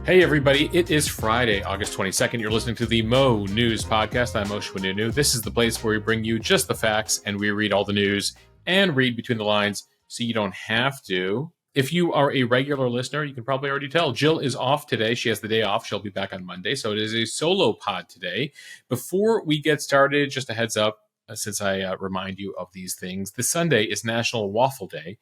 Hey everybody, it is Friday, August 22nd. You're listening to the Mo News Podcast. I'm Mo Shwinunu. This is the place where we bring you just the facts and we read all the news and read between the lines so you don't have to. If you are a regular listener, you can probably already tell Jill is off today. She has the day off. She'll be back on Monday. So it is a solo pod today. Before we get started, just a heads up, since I remind you of these things, this Sunday is National Waffle Day.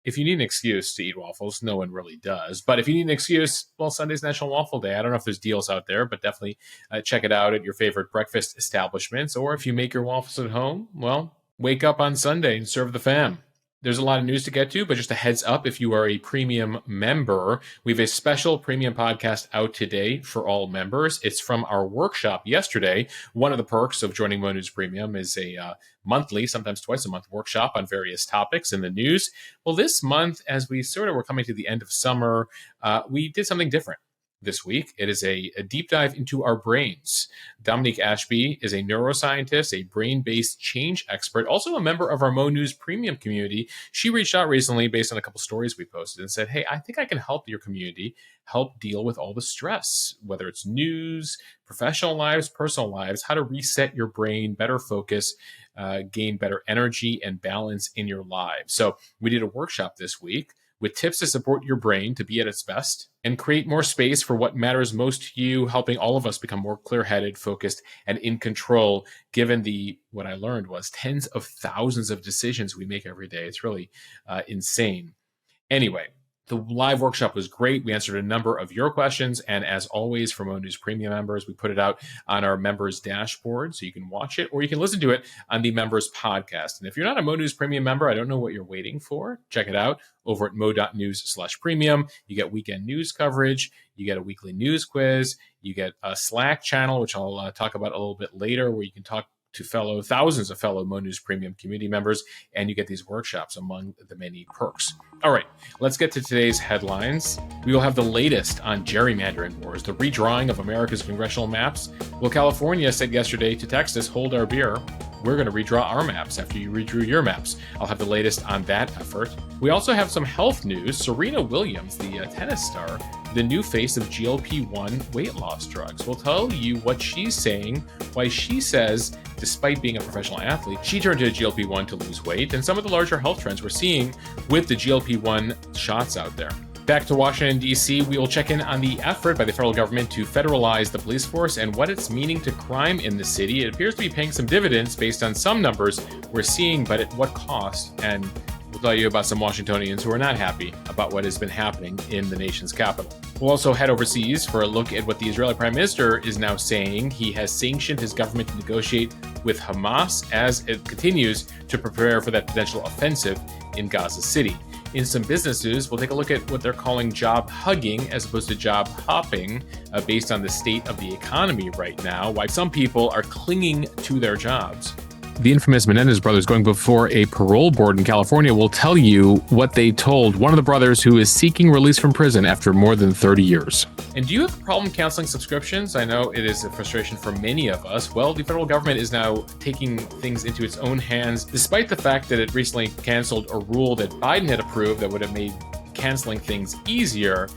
If you need an excuse to eat waffles, no one really does. But if you need an excuse, well, Sunday's National Waffle Day. I don't know if there's deals out there, but definitely check it out at your favorite breakfast establishments. Or if you make your waffles at home, well, wake up on Sunday and serve the fam. There's a lot of news to get to, but just a heads up, if you are a premium member, we have a special premium podcast out today for all members. It's from our workshop yesterday. One of the perks of joining Mo News Premium is a monthly, sometimes twice a month workshop on various topics in the news. Well, this month, as we sort of were coming to the end of summer, we did something different. This week, it is a deep dive into our brains. Dominique Ashby is a neuroscientist, a brain-based change expert, also a member of our Mo News Premium community. She reached out recently based on a couple stories we posted and said, hey, I think I can help your community help deal with all the stress, whether it's news, professional lives, personal lives, how to reset your brain, better focus, gain better energy and balance in your lives. So we did a workshop this week with tips to support your brain to be at its best and create more space for what matters most to you, helping all of us become more clear-headed, focused, and in control, given what I learned was tens of thousands of decisions we make every day. It's really insane. Anyway, the live workshop was great. We answered a number of your questions. And as always, for Mo News Premium members, we put it out on our members dashboard so you can watch it or you can listen to it on the members podcast. And if you're not a Mo News Premium member, I don't know what you're waiting for. Check it out over at mo.news/premium. You get weekend news coverage. You get a weekly news quiz. You get a Slack channel, which I'll talk about a little bit later, where you can talk to thousands of fellow Mo News Premium community members, and you get these workshops among the many perks. All right, let's get to today's headlines. We will have the latest on gerrymandering wars, the redrawing of America's congressional maps. Well, California said yesterday to Texas, hold our beer. We're going to redraw our maps after you redrew your maps. I'll have the latest on that effort. We also have some health news. Serena Williams, the tennis star, the new face of GLP-1 weight loss drugs. We'll tell you what she's saying, why she says, despite being a professional athlete, she turned to GLP-1 to lose weight, and some of the larger health trends we're seeing with the GLP-1 shots out there. Back to Washington, D.C., we will check in on the effort by the federal government to federalize the police force and what it's meaning to crime in the city. It appears to be paying some dividends based on some numbers we're seeing, but at what cost? And we'll tell you about some Washingtonians who are not happy about what has been happening in the nation's capital. We'll also head overseas for a look at what the Israeli Prime Minister is now saying. He has sanctioned his government to negotiate with Hamas as it continues to prepare for that potential offensive in Gaza City. In some business news, we'll take a look at what they're calling job hugging as opposed to job hopping, based on the state of the economy right now, why some people are clinging to their jobs. The infamous Menendez brothers going before a parole board in California will tell you what they told one of the brothers who is seeking release from prison after more than 30 years. And do you have a problem canceling subscriptions? I know it is a frustration for many of us. Well, the federal government is now taking things into its own hands, despite the fact that it recently canceled a rule that Biden had approved that would have made canceling things easier.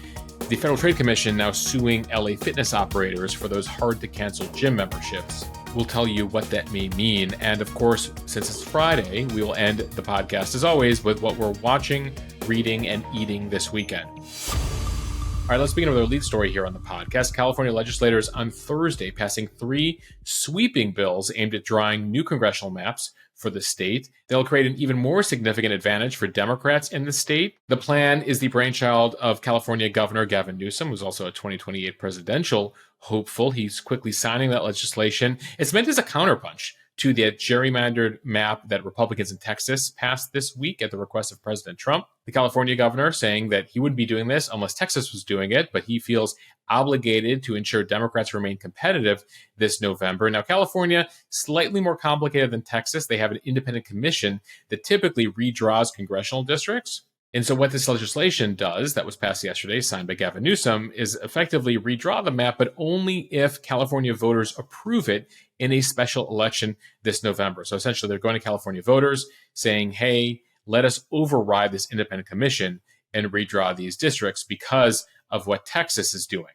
The Federal Trade Commission now suing LA Fitness operators for those hard-to-cancel gym memberships. We'll tell you what that may mean. And of course, since it's Friday, we will end the podcast, as always, with what we're watching, reading, and eating this weekend. All right, let's begin with our lead story here on the podcast. California legislators on Thursday passing 3 sweeping bills aimed at drawing new congressional maps for the state. They'll create an even more significant advantage for Democrats in the state. The plan is the brainchild of California Governor Gavin Newsom, who's also a 2028 presidential hopeful. He's quickly signing that legislation. It's meant as a counterpunch to the gerrymandered map that Republicans in Texas passed this week at the request of President Trump. The California governor saying that he wouldn't be doing this unless Texas was doing it, but he feels obligated to ensure Democrats remain competitive this November. Now, California, slightly more complicated than Texas. They have an independent commission that typically redraws congressional districts. And so what this legislation does, that was passed yesterday, signed by Gavin Newsom, is effectively redraw the map, but only if California voters approve it in a special election this November. So essentially, they're going to California voters saying, hey, let us override this independent commission and redraw these districts because of what Texas is doing.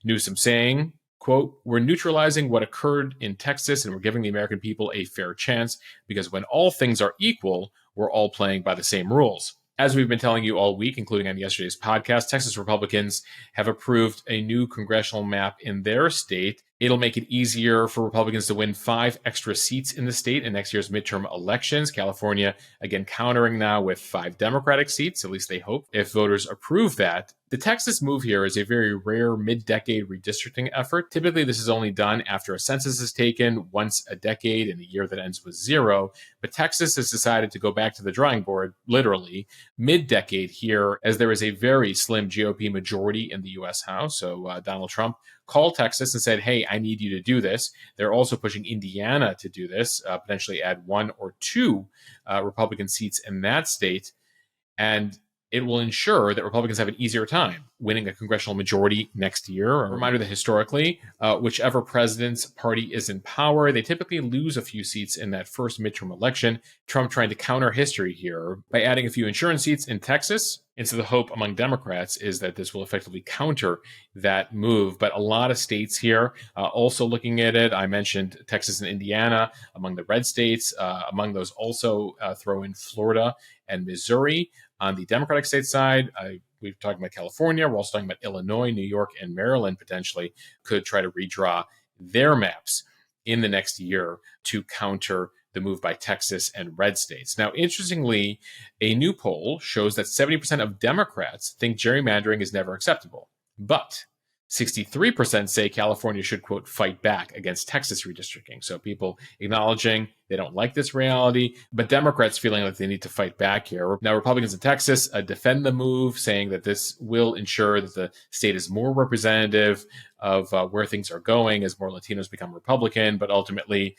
Newsom saying, quote, "We're neutralizing what occurred in Texas and we're giving the American people a fair chance because when all things are equal, we're all playing by the same rules." As we've been telling you all week, including on yesterday's podcast, Texas Republicans have approved a new congressional map in their state. It'll make it easier for Republicans to win 5 extra seats in the state in next year's midterm elections. California, again, countering now with 5 Democratic seats, at least they hope, if voters approve that. The Texas move here is a very rare mid-decade redistricting effort. Typically, this is only done after a census is taken once a decade in a year that ends with 0. But Texas has decided to go back to the drawing board, literally, mid-decade here, as there is a very slim GOP majority in the U.S. House. So Donald Trump called Texas and said, hey, I need you to do this. They're also pushing Indiana to do this, potentially add 1 or 2 Republican seats in that state. And it will ensure that Republicans have an easier time winning a congressional majority next year. A reminder that historically, whichever president's party is in power, they typically lose a few seats in that first midterm election. Trump trying to counter history here by adding a few insurance seats in Texas. And so the hope among Democrats is that this will effectively counter that move. But a lot of states here also looking at it. I mentioned Texas and Indiana among the red states. Among those also throw in Florida and Missouri. On the Democratic state side, we've talked about California. We're also talking about Illinois, New York, and Maryland potentially could try to redraw their maps in the next year to counter the move by Texas and red states. Now, interestingly, a new poll shows that 70% of Democrats think gerrymandering is never acceptable. But 63% say California should, quote, fight back against Texas redistricting. So people acknowledging they don't like this reality, but Democrats feeling like they need to fight back here. Now, Republicans in Texas defend the move, saying that this will ensure that the state is more representative of where things are going as more Latinos become Republican. But ultimately,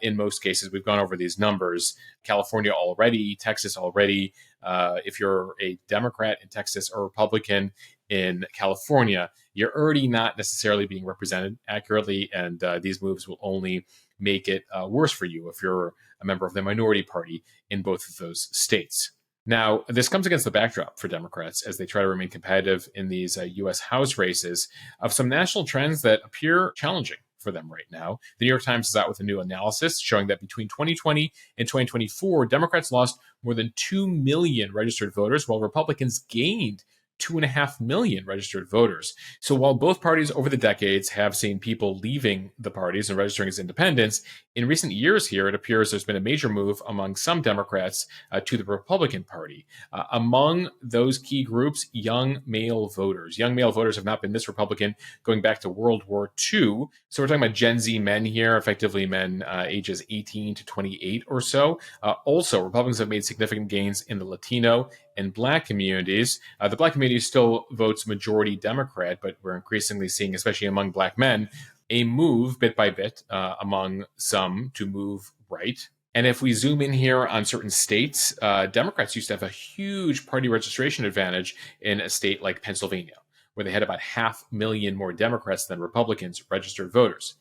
in most cases, we've gone over these numbers. California already, Texas already. If you're a Democrat in Texas or Republican in California, you're already not necessarily being represented accurately, and these moves will only make it worse for you if you're a member of the minority party in both of those states. Now, this comes against the backdrop for Democrats as they try to remain competitive in these U.S. House races of some national trends that appear challenging for them right now. The New York Times is out with a new analysis showing that between 2020 and 2024, Democrats lost more than 2 million registered voters, while Republicans gained 2.5 million registered voters. So while both parties over the decades have seen people leaving the parties and registering as independents, in recent years here, it appears there's been a major move among some Democrats to the Republican Party. Among those key groups, young male voters. Young male voters have not been this Republican going back to World War II. So we're talking about Gen Z men here, effectively men ages 18 to 28 or so. Also, Republicans have made significant gains in the Latino and Black communities. The Black community still votes majority Democrat, but we're increasingly seeing, especially among Black men, a move bit by bit among some to move right. And if we zoom in here on certain states, Democrats used to have a huge party registration advantage in a state like Pennsylvania, where they had about 500,000 more Democrats than Republicans registered voters.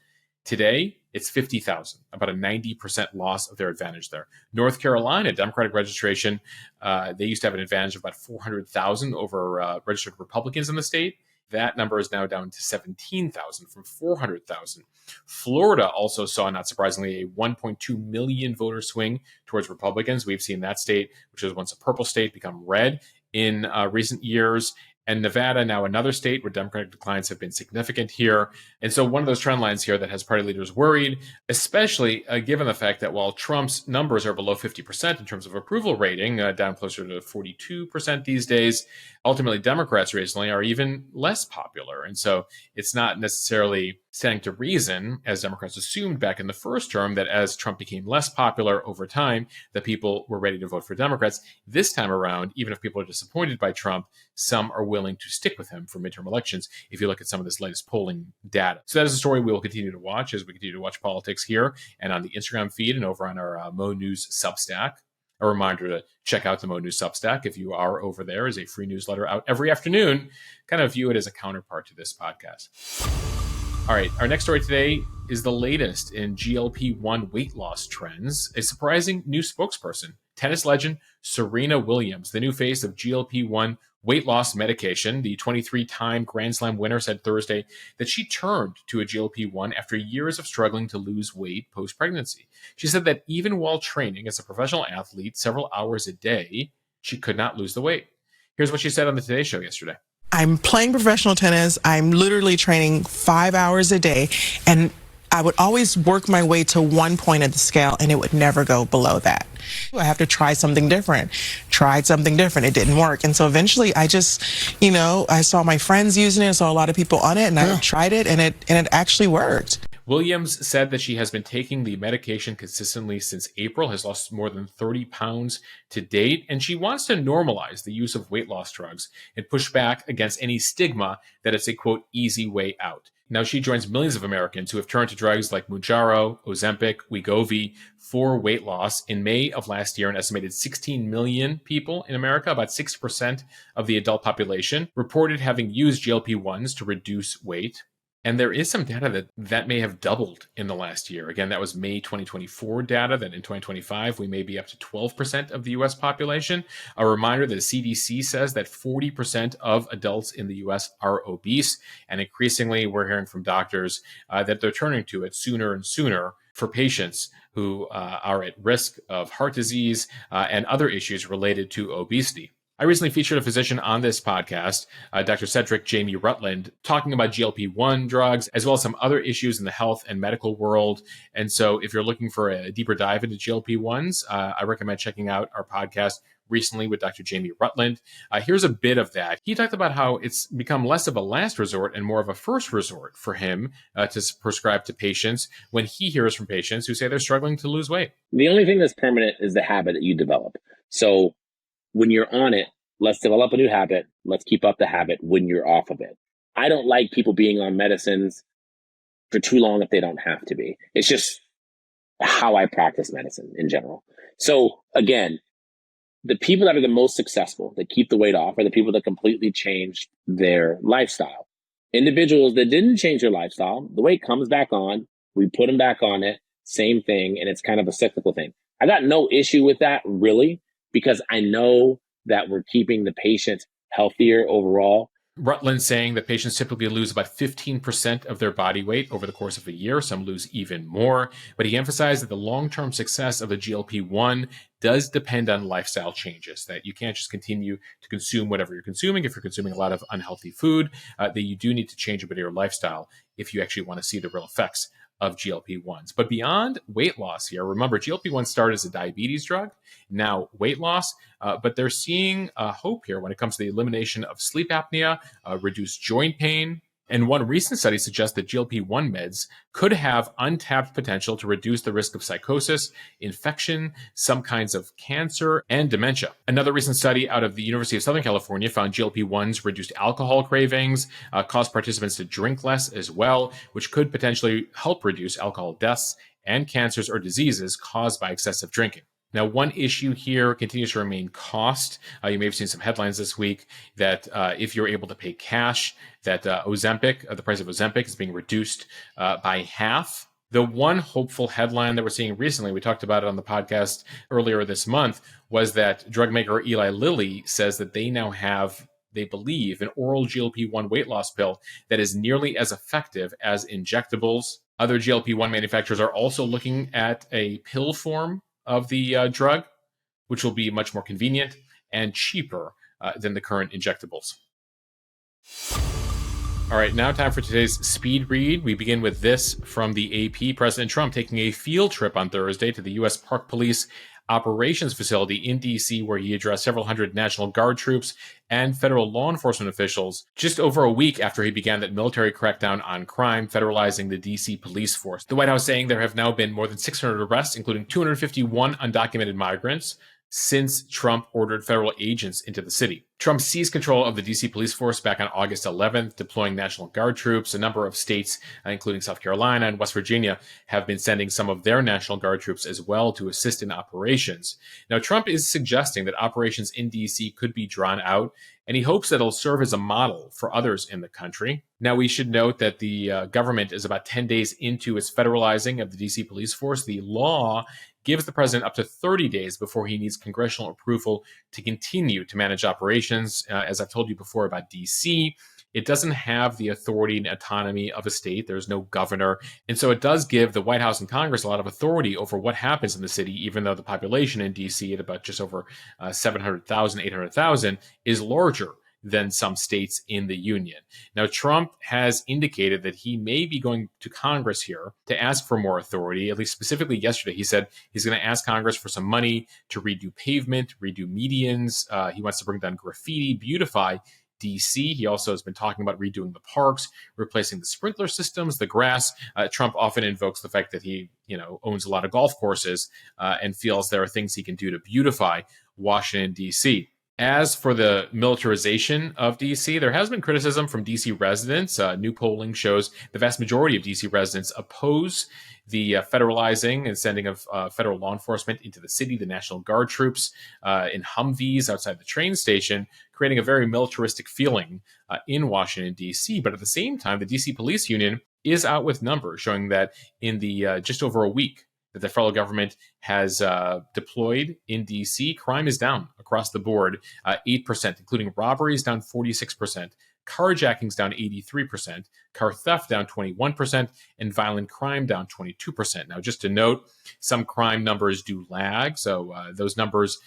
Today, it's 50,000, about a 90% loss of their advantage there. North Carolina, Democratic registration, they used to have an advantage of about 400,000 over registered Republicans in the state. That number is now down to 17,000 from 400,000. Florida also saw, not surprisingly, a 1.2 million voter swing towards Republicans. We've seen that state, which was once a purple state, become red in recent years. And Nevada, now another state where Democratic declines have been significant here. And so one of those trend lines here that has party leaders worried, especially given the fact that while Trump's numbers are below 50% in terms of approval rating, down closer to 42% these days, ultimately Democrats recently are even less popular. And so it's not necessarily standing to reason, as Democrats assumed back in the first term, that as Trump became less popular over time, that people were ready to vote for Democrats. This time around, even if people are disappointed by Trump, some are willing to stick with him for midterm elections if you look at some of this latest polling data. So that is a story we will continue to watch as we continue to watch politics here and on the Instagram feed and over on our Mo News Substack. A reminder to check out the Mo News Substack if you are over there. Is a free newsletter out every afternoon. Kind of view it as a counterpart to this podcast. All right, our next story today is the latest in GLP-1 weight loss trends. A surprising new spokesperson, tennis legend Serena Williams, the new face of GLP-1 weight loss medication. The 23-time Grand Slam winner said Thursday that she turned to a GLP-1 after years of struggling to lose weight post-pregnancy. She said that even while training as a professional athlete several hours a day, she could not lose the weight. Here's what she said on the Today Show yesterday. I'm playing professional tennis. I'm literally training 5 hours a day, and I would always work my way to one point of the scale, and it would never go below that. I have to try something different. Tried something different. It didn't work. And so eventually I just, I saw my friends using it, I saw a lot of people on it, and I tried it, and it actually worked. Williams said that she has been taking the medication consistently since April, has lost more than 30 pounds to date, and she wants to normalize the use of weight loss drugs and push back against any stigma that it's a, quote, easy way out. Now, she joins millions of Americans who have turned to drugs like Mounjaro, Ozempic, Wegovy for weight loss. In May of last year, an estimated 16 million people in America, about 6% of the adult population, reported having used GLP-1s to reduce weight. And there is some data that may have doubled in the last year. Again, that was May 2024 data, that in 2025, we may be up to 12% of the U.S. population. A reminder that the CDC says that 40% of adults in the U.S. are obese. And increasingly, we're hearing from doctors that they're turning to it sooner and sooner for patients who are at risk of heart disease and other issues related to obesity. I recently featured a physician on this podcast, Dr. Cedric Jamie Rutland, talking about GLP-1 drugs, as well as some other issues in the health and medical world. And so if you're looking for a deeper dive into GLP-1s, I recommend checking out our podcast recently with Dr. Jamie Rutland. Here's a bit of that. He talked about how it's become less of a last resort and more of a first resort for him to prescribe to patients when he hears from patients who say they're struggling to lose weight. The only thing that's permanent is the habit that you develop. So when you're on it, let's develop a new habit. Let's keep up the habit when you're off of it. I don't like people being on medicines for too long if they don't have to be. It's just how I practice medicine in general. So again, the people that are the most successful, that keep the weight off, are the people that completely changed their lifestyle. Individuals that didn't change their lifestyle, the weight comes back on, we put them back on it, same thing, and it's kind of a cyclical thing. I got no issue with that, really, because I know that we're keeping the patient healthier overall. Rutland saying that patients typically lose about 15% of their body weight over the course of a year. Some lose even more. But he emphasized that the long-term success of the GLP-1 does depend on lifestyle changes, that you can't just continue to consume whatever you're consuming. If you're consuming a lot of unhealthy food, that you do need to change a bit of your lifestyle if you actually want to see the real effects of GLP-1s. But beyond weight loss here, remember, GLP-1 started as a diabetes drug, now weight loss, but they're seeing hope here when it comes to the elimination of sleep apnea, reduced joint pain. And one recent study suggests that GLP-1 meds could have untapped potential to reduce the risk of psychosis, infection, some kinds of cancer, and dementia. Another recent study out of the University of Southern California found GLP-1s reduced alcohol cravings, caused participants to drink less as well, which could potentially help reduce alcohol deaths and cancers or diseases caused by excessive drinking. Now, one issue here continues to remain cost. You may have seen some headlines this week that if you're able to pay cash, that Ozempic, the price of Ozempic is being reduced by half. The one hopeful headline that we're seeing recently, we talked about it on the podcast earlier this month, was that drug maker Eli Lilly says that they now have, they believe, an oral GLP-1 weight loss pill that is nearly as effective as injectables. Other GLP-1 manufacturers are also looking at a pill form of the drug, which will be much more convenient and cheaper than the current injectables. All right, now time for today's speed read. We begin with this from the AP. President Trump taking a field trip on Thursday to the U.S. Park Police Operations Facility in D.C., where he addressed several hundred National Guard troops and federal law enforcement officials just over a week after he began that military crackdown on crime, federalizing the D.C. police force. The White House saying there have now been more than 600 arrests, including 251 undocumented migrants, since Trump ordered federal agents into the city. Trump seized control of the D.C. police force back on August 11th, deploying National Guard troops. A number of states, including South Carolina and West Virginia, have been sending some of their National Guard troops as well to assist in operations. Now, Trump is suggesting that operations in D.C. could be drawn out, and he hopes that it'll serve as a model for others in the country. Now, we should note that the government is about 10 days into its federalizing of the D.C. police force. The law gives the president up to 30 days before he needs congressional approval to continue to manage operations. As I've told you before about DC, it doesn't have the authority and autonomy of a state. There's no governor. And so it does give the White House and Congress a lot of authority over what happens in the city, even though the population in DC at about just over 700,000, 800,000 is larger than some states in the union. Now, Trump has indicated that he may be going to Congress here to ask for more authority. At least specifically yesterday, he said he's going to ask Congress for some money to redo pavement, redo medians. He wants to bring down graffiti, beautify DC. He also has been talking about redoing the parks, replacing the sprinkler systems, the grass. Trump often invokes the fact that he, owns a lot of golf courses and feels there are things he can do to beautify Washington, D.C. As for the militarization of D.C., there has been criticism from D.C. residents. New polling shows the vast majority of D.C. residents oppose the federalizing and sending of federal law enforcement into the city, the National Guard troops in Humvees outside the train station, creating a very militaristic feeling in Washington, D.C. But at the same time, the D.C. Police Union is out with numbers showing that in the just over a week that the federal government has deployed in D.C., crime is down across the board, 8%, including robberies down 46%, carjackings down 83%, car theft down 21%, and violent crime down 22%. Now, just to note, some crime numbers do lag, so those numbers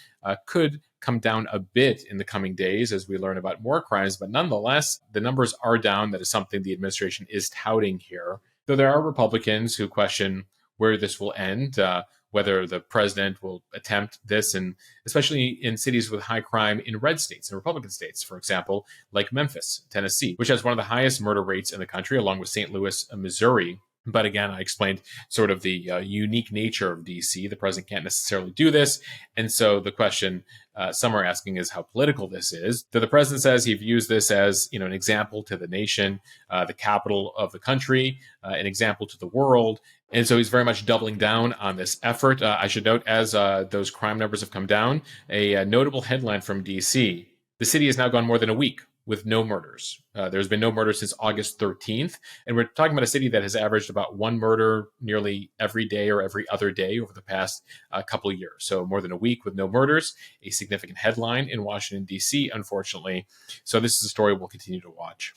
could come down a bit in the coming days as we learn about more crimes, but nonetheless, the numbers are down. That is something the administration is touting here. Though there are Republicans who question where this will end, whether the president will attempt this, and especially in cities with high crime in red states and Republican states, for example, like Memphis, Tennessee, which has one of the highest murder rates in the country, along with St. Louis, Missouri. But again, I explained sort of the unique nature of DC. The president can't necessarily do this. And so the question some are asking is how political this is. So the president says he views this as, an example to the nation, the capital of the country, an example to the world. And so he's very much doubling down on this effort. I should note, as those crime numbers have come down, a notable headline from DC. The city has now gone more than a week with no murders. There's been no murder since August 13th. And we're talking about a city that has averaged about one murder nearly every day or every other day over the past couple of years. So more than a week with no murders, a significant headline in Washington, D.C., unfortunately. So this is a story we'll continue to watch.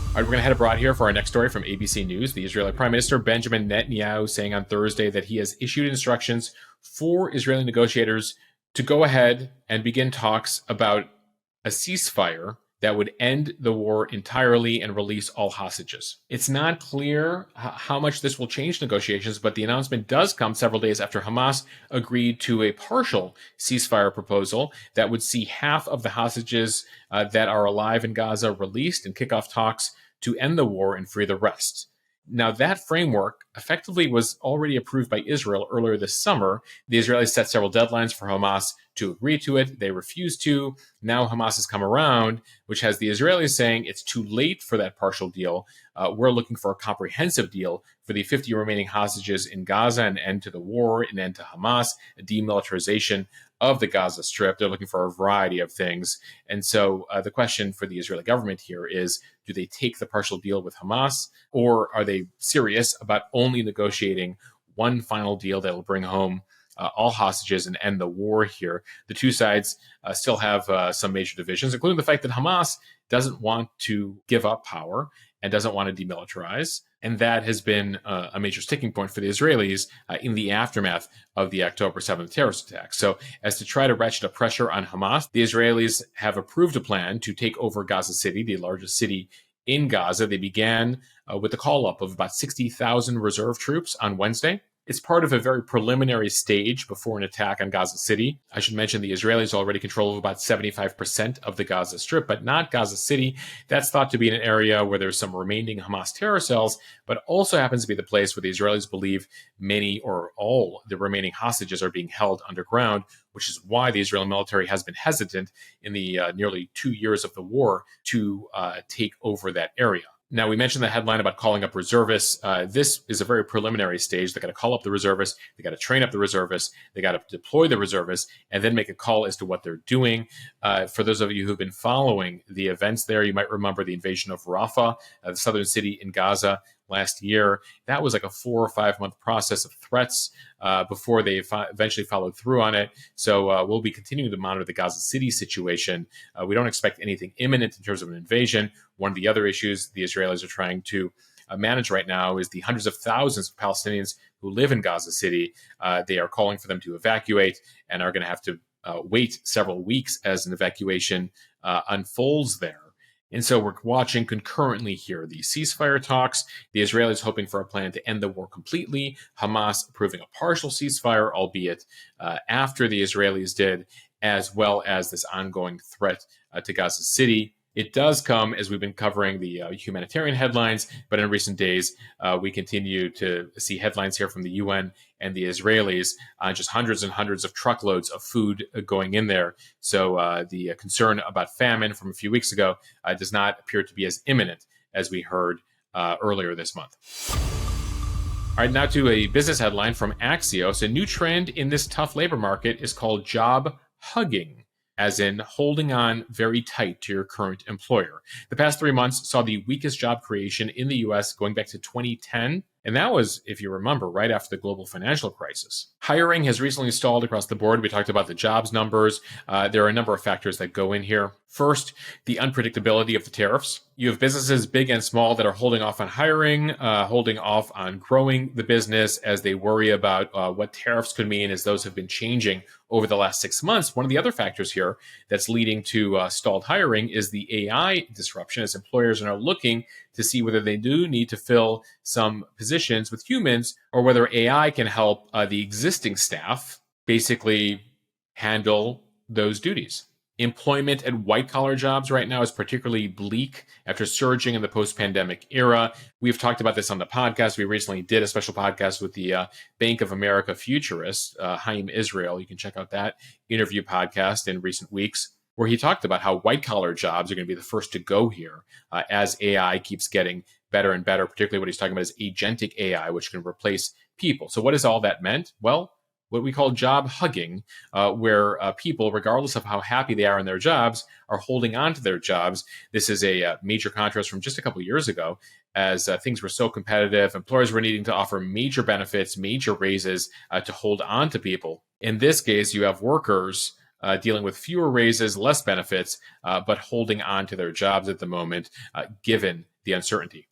All right, we're going to head abroad here for our next story from ABC News. The Israeli Prime Minister Benjamin Netanyahu saying on Thursday that he has issued instructions for Israeli negotiators to go ahead and begin talks about a ceasefire that would end the war entirely and release all hostages. It's not clear how much this will change negotiations, but the announcement does come several days after Hamas agreed to a partial ceasefire proposal that would see half of the hostages that are alive in Gaza released and kick off talks to end the war and free the rest. Now, that framework effectively was already approved by Israel earlier this summer. The Israelis set several deadlines for Hamas to agree to it. They refused to. Now Hamas has come around, which has the Israelis saying it's too late for that partial deal. We're looking for a comprehensive deal for the 50 remaining hostages in Gaza, an end to the war, an end to Hamas, a demilitarization of the Gaza Strip. They're looking for a variety of things. And so the question for the Israeli government here is, do they take the partial deal with Hamas, or are they serious about only negotiating one final deal that will bring home all hostages and end the war here? The two sides still have some major divisions, including the fact that Hamas doesn't want to give up power and doesn't want to demilitarize. And that has been a major sticking point for the Israelis in the aftermath of the October 7th terrorist attack. So as to try to ratchet up pressure on Hamas, the Israelis have approved a plan to take over Gaza City, the largest city in Gaza. They began with the call-up of about 60,000 reserve troops on Wednesday. It's part of a very preliminary stage before an attack on Gaza City. I should mention the Israelis already control about 75% of the Gaza Strip, but not Gaza City. That's thought to be an area where there's some remaining Hamas terror cells, but also happens to be the place where the Israelis believe many or all the remaining hostages are being held underground, which is why the Israeli military has been hesitant in the nearly 2 years of the war to take over that area. Now, we mentioned the headline about calling up reservists. This is a very preliminary stage. They got to call up the reservists. They got to train up the reservists. They got to deploy the reservists and then make a call as to what they're doing. For those of you who've been following the events there, you might remember the invasion of Rafah, the southern city in Gaza, last year. That was like a 4 or 5 month process of threats before they eventually followed through on it. So we'll be continuing to monitor the Gaza City situation. We don't expect anything imminent in terms of an invasion. One of the other issues the Israelis are trying to manage right now is the hundreds of thousands of Palestinians who live in Gaza City. They are calling for them to evacuate and are going to have to wait several weeks as an evacuation unfolds there. And so we're watching concurrently here the ceasefire talks, the Israelis hoping for a plan to end the war completely, Hamas approving a partial ceasefire, albeit after the Israelis did, as well as this ongoing threat to Gaza City. It does come as we've been covering the humanitarian headlines, but in recent days, we continue to see headlines here from the UN and the Israelis on just hundreds and hundreds of truckloads of food going in there. So the concern about famine from a few weeks ago does not appear to be as imminent as we heard earlier this month. All right, now to a business headline from Axios. A new trend in this tough labor market is called job hugging, as in holding on very tight to your current employer. The past 3 months saw the weakest job creation in the U.S. going back to 2010. And that was, if you remember, right after the global financial crisis. Hiring has recently stalled across the board. We talked about the jobs numbers. There are a number of factors that go in here. First, the unpredictability of the tariffs. You have businesses big and small that are holding off on hiring, holding off on growing the business as they worry about what tariffs could mean as those have been changing over the last 6 months. One of the other factors here that's leading to stalled hiring is the AI disruption, as employers are now looking to see whether they do need to fill some positions with humans or whether AI can help the existing staff basically handle those duties. Employment at white-collar jobs right now is particularly bleak after surging in the post-pandemic era. We've talked about this on the podcast. We recently did a special podcast with the Bank of America futurist, Haim Israel. You can check out that interview podcast in recent weeks, where he talked about how white-collar jobs are going to be the first to go here as AI keeps getting better and better, particularly what he's talking about is agentic AI, which can replace people. So what has all that meant? Well, what we call job hugging, where people, regardless of how happy they are in their jobs, are holding on to their jobs. This is a major contrast from just a couple of years ago, as things were so competitive. Employers were needing to offer major benefits, major raises to hold on to people. In this case, you have workers dealing with fewer raises, less benefits, but holding on to their jobs at the moment, given the uncertainty.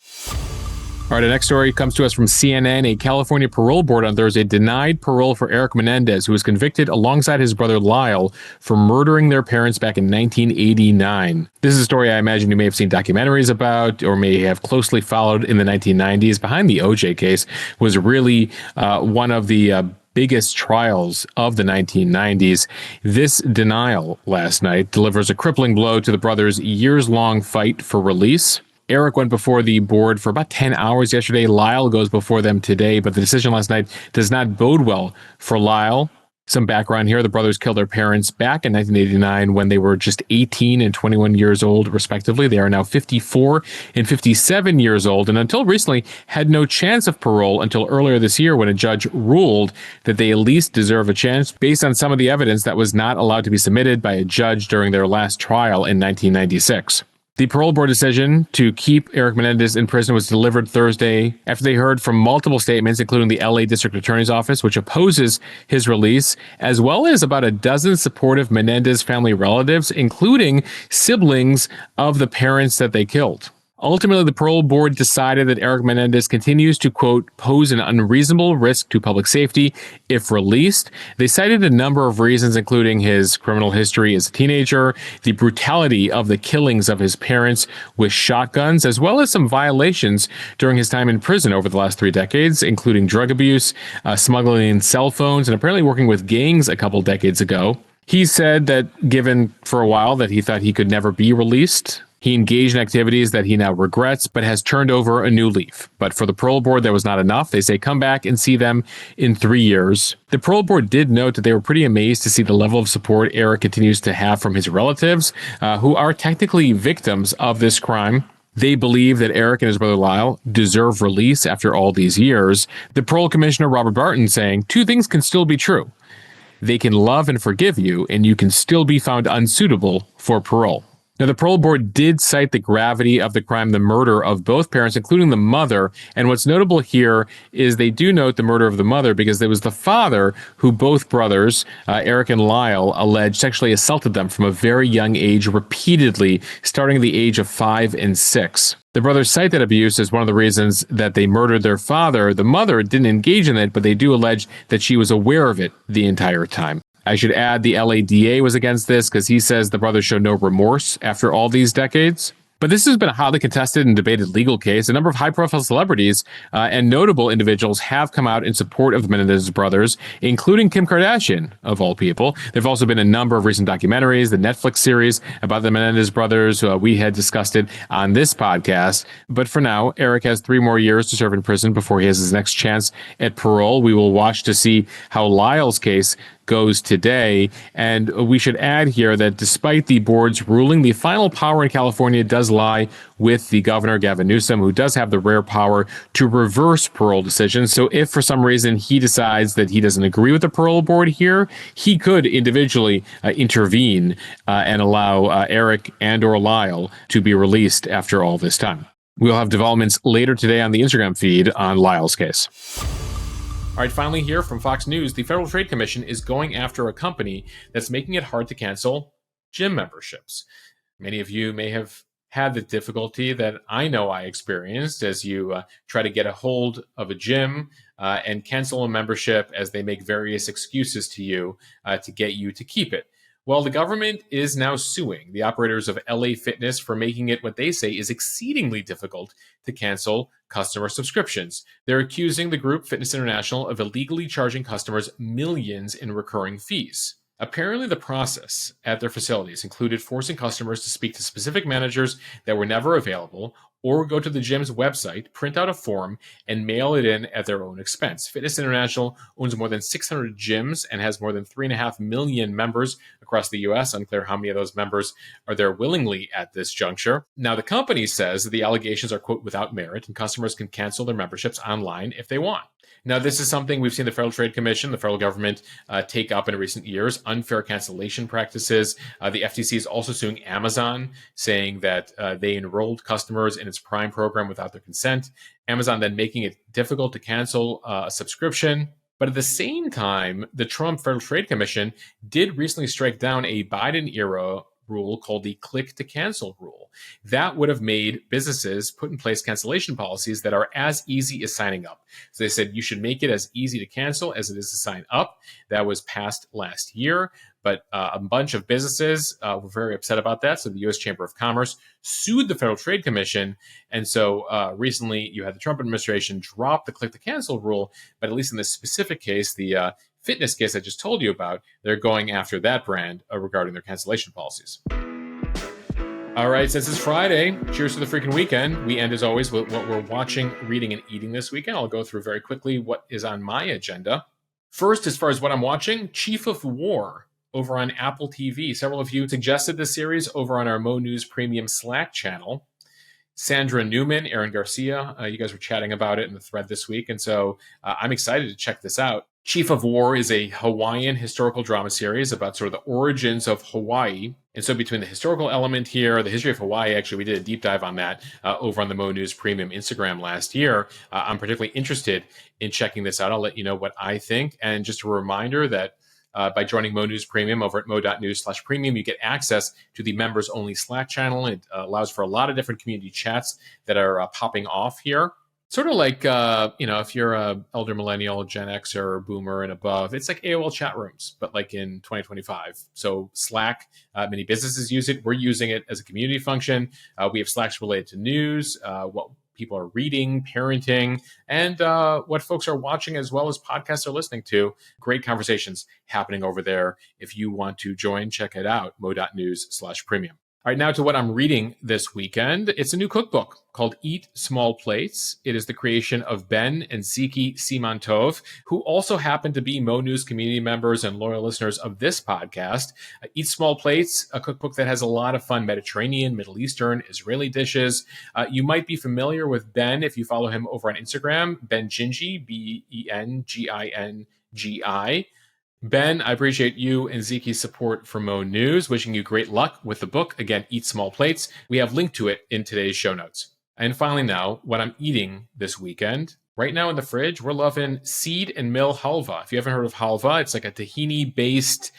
All right, the next story comes to us from CNN. A California parole board on Thursday denied parole for Eric Menendez, who was convicted alongside his brother Lyle for murdering their parents back in 1989. This is a story I imagine you may have seen documentaries about or may have closely followed in the 1990s. Behind the OJ case was really one of the biggest trials of the 1990s. This denial last night delivers a crippling blow to the brothers' years-long fight for release. Eric went before the board for about 10 hours yesterday. Lyle goes before them today, but the decision last night does not bode well for Lyle. Some background here. The brothers killed their parents back in 1989 when they were just 18 and 21 years old, respectively. They are now 54 and 57 years old, and until recently had no chance of parole until earlier this year when a judge ruled that they at least deserve a chance based on some of the evidence that was not allowed to be submitted by a judge during their last trial in 1996. The parole board decision to keep Eric Menendez in prison was delivered Thursday after they heard from multiple statements, including the LA District Attorney's Office, which opposes his release, as well as about a dozen supportive Menendez family relatives, including siblings of the parents that they killed. Ultimately, the parole board decided that Eric Menendez continues to, quote, pose an unreasonable risk to public safety if released. They cited a number of reasons, including his criminal history as a teenager, the brutality of the killings of his parents with shotguns, as well as some violations during his time in prison over the last 3 decades, including drug abuse, smuggling cell phones, and apparently working with gangs a couple decades ago. He said that given for a while that he thought he could never be released, he engaged in activities that he now regrets, but has turned over a new leaf. But for the parole board, that was not enough. They say come back and see them in 3 years. The parole board did note that they were pretty amazed to see the level of support Eric continues to have from his relatives, who are technically victims of this crime. They believe that Eric and his brother Lyle deserve release after all these years. The parole commissioner, Robert Barton, saying 2 things can still be true. They can love and forgive you, and you can still be found unsuitable for parole. Now, the parole board did cite the gravity of the crime, the murder of both parents, including the mother. And what's notable here is they do note the murder of the mother because it was the father who both brothers, Eric and Lyle, alleged sexually assaulted them from a very young age repeatedly, starting at the age of 5 and 6. The brothers cite that abuse as one of the reasons that they murdered their father. The mother didn't engage in it, but they do allege that she was aware of it the entire time. I should add the LADA was against this because he says the brothers show no remorse after all these decades. But this has been a highly contested and debated legal case. A number of high-profile celebrities and notable individuals have come out in support of the Menendez brothers, including Kim Kardashian, of all people. There have also been a number of recent documentaries, the Netflix series about the Menendez brothers. We had discussed it on this podcast. But for now, Eric has 3 more years to serve in prison before he has his next chance at parole. We will watch to see how Lyle's case goes today. And we should add here that despite the board's ruling, the final power in California does lie with the governor, Gavin Newsom, who does have the rare power to reverse parole decisions. So if for some reason he decides that he doesn't agree with the parole board here, he could individually intervene and allow Eric and or Lyle to be released after all this time. We'll have developments later today on the Instagram feed on Lyle's case. All right, finally here from Fox News, the Federal Trade Commission is going after a company that's making it hard to cancel gym memberships. Many of you may have had the difficulty that I know I experienced as you try to get a hold of a gym and cancel a membership as they make various excuses to you to get you to keep it. Well, the government is now suing the operators of LA Fitness for making it what they say is exceedingly difficult to cancel customer subscriptions. They're accusing the group Fitness International of illegally charging customers millions in recurring fees. Apparently, the process at their facilities included forcing customers to speak to specific managers that were never available or go to the gym's website, print out a form, and mail it in at their own expense. Fitness International owns more than 600 gyms and has more than 3.5 million members across the U.S. Unclear how many of those members are there willingly at this juncture. Now, the company says that the allegations are, quote, without merit, and customers can cancel their memberships online if they want. Now, this is something we've seen the Federal Trade Commission, the federal government, take up in recent years, unfair cancellation practices. The FTC is also suing Amazon, saying that they enrolled customers in its Prime program without their consent. Amazon then making it difficult to cancel a subscription. But at the same time, the Trump Federal Trade Commission did recently strike down a Biden-era rule called the click to cancel rule. That would have made businesses put in place cancellation policies that are as easy as signing up. So they said you should make it as easy to cancel as it is to sign up. That was passed last year, but a bunch of businesses were very upset about that. So the U.S. Chamber of Commerce sued the Federal Trade Commission. And so recently you had the Trump administration drop the click to cancel rule, but at least in this specific case, the fitness case I just told you about, they're going after that brand regarding their cancellation policies. All right, since it's Friday, cheers to the freaking weekend. We end, as always, with what we're watching, reading, and eating this weekend. I'll go through very quickly what is on my agenda. First, as far as what I'm watching, Chief of War over on Apple TV. Several of you suggested this series over on our Mo News Premium Slack channel. Sandra Newman, Aaron Garcia, you guys were chatting about it in the thread this week, and so I'm excited to check this out. Chief of War is a Hawaiian historical drama series about sort of the origins of Hawaii. And so between the historical element here, the history of Hawaii, actually, we did a deep dive on that over on the Mo News Premium Instagram last year. I'm particularly interested in checking this out. I'll let you know what I think. And just a reminder that by joining Mo News Premium over at mo.news/premium, you get access to the members-only Slack channel. It allows for a lot of different community chats that are popping off here. Sort of like, if you're a elder millennial, Gen X, or Boomer and above, it's like AOL chat rooms, but like in 2025. So Slack, many businesses use it. We're using it as a community function. We have Slacks related to news, what people are reading, parenting, and what folks are watching as well as podcasts are listening to. Great conversations happening over there. If you want to join, check it out, mo.news/premium. All right, now to what I'm reading this weekend. It's a new cookbook called Eat Small Plates. It is the creation of Ben and Siki Simantov, who also happen to be Mo News community members and loyal listeners of this podcast. Eat Small Plates, a cookbook that has a lot of fun Mediterranean, Middle Eastern, Israeli dishes. You might be familiar with Ben if you follow him over on Instagram, Ben Gingi, Bengingi. Ben, I appreciate you and Zeke's support for Mo News. Wishing you great luck with the book. Again, Eat Small Plates. We have linked to it in today's show notes. And finally now, what I'm eating this weekend. Right now in the fridge, we're loving seed and mill halva. If you haven't heard of halva, it's like a tahini-based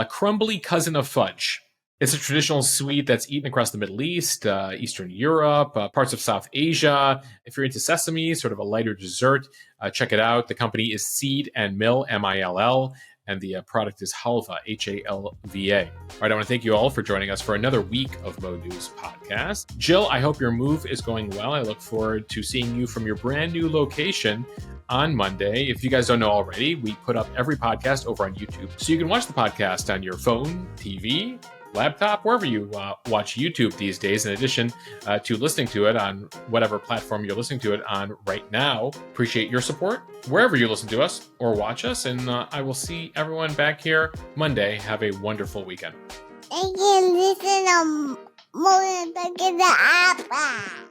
crumbly cousin of fudge. It's a traditional sweet that's eaten across the Middle East, Eastern Europe, parts of South Asia. If you're into sesame, sort of a lighter dessert, check it out. The company is Seed and Mill, M-I-L-L. And the product is Halva, H-A-L-V-A. All right, I want to thank you all for joining us for another week of Mo News Podcast. Jill, I hope your move is going well. I look forward to seeing you from your brand new location on Monday. If you guys don't know already, we put up every podcast over on YouTube. So you can watch the podcast on your phone, TV, laptop, wherever you watch YouTube these days, in addition to listening to it on whatever platform you're listening to it on right now. Appreciate your support wherever you listen to us or watch us, and I will see everyone back here Monday. Have a wonderful weekend. I can listen to more than the app.